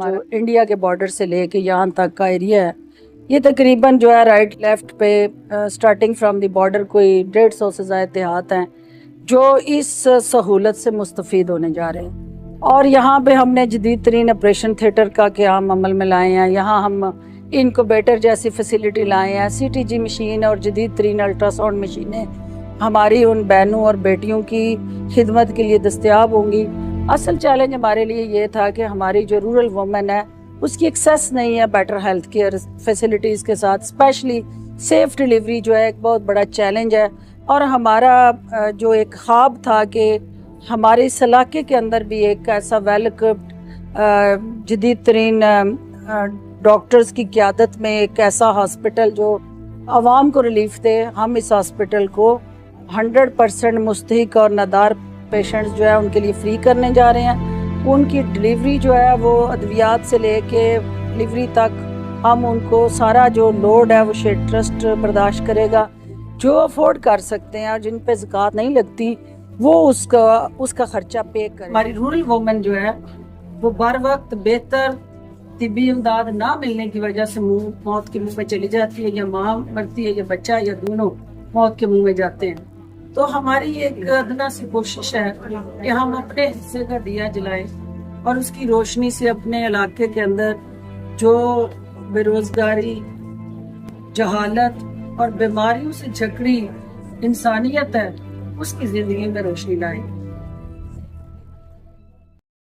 हमारा इंडिया के बॉर्डर से लेके यहाँ तक का एरिया है, ये तकरीबन जो है राइट लेफ्ट पे स्टार्टिंग फ्रॉम द बॉर्डर कोई 150 से ज़्यादा देहात हैं जो इस सहूलत से मुस्तफ़ीद होने जा रहे हैं। और यहाँ पे हमने जदीद तरीन ऑपरेशन थिएटर का क़याम अमल में लाए हैं। यहाँ हम इनक्यूबेटर जैसी फैसिलिटी लाए हैं, CTG मशीन और जदीद तरीन अल्ट्रासाउंड मशीनें हमारी उन बहनों और बेटियों की खिदमत के लिए दस्तयाब होंगी। असल चैलेंज हमारे लिए ये था कि हमारी जो रूरल वुमेन है उसकी एक्सेस नहीं है बेटर हेल्थ केयर फैसिलिटीज़ के साथ, स्पेशली सेफ डिलीवरी जो है एक बहुत बड़ा चैलेंज है। और हमारा जो एक ख्वाब था कि हमारे इस इलाके के अंदर भी एक ऐसा वेल इक्विप्ड जदीद तरीन डॉक्टर्स की क़यादत में एक ऐसा हॉस्पिटल जो आवाम को रिलीफ दे, हम इस हॉस्पिटल को 100% मुस्तहिक और नादार पेशेंट्स जो है उनके लिए फ्री करने जा रहे हैं। उनकी डिलीवरी जो है वो अद्वियात से लेके डिलीवरी तक हम उनको सारा जो लोड है वो शेड ट्रस्ट बर्दाश्त करेगा। जो अफोर्ड कर सकते हैं और जिन पे ज़कात नहीं लगती वो उसका खर्चा पे करें। हमारी रूरल वुमेन जो है वो बर वक्त बेहतर तिब्बी इमदाद ना मिलने की वजह से मौत के मुंह में चली जाती है, या माँ मरती है या बच्चा, या दोनों मौत के मुंह में जाते हैं। तो हमारी एक अदना सी कोशिश है कि हम अपने हिस्से का दिया जलाएं और उसकी रोशनी से अपने इलाके के अंदर जो बेरोजगारी, जहालत और बीमारियों से जकड़ी इंसानियत है उसकी जिंदगी में रोशनी लाएं।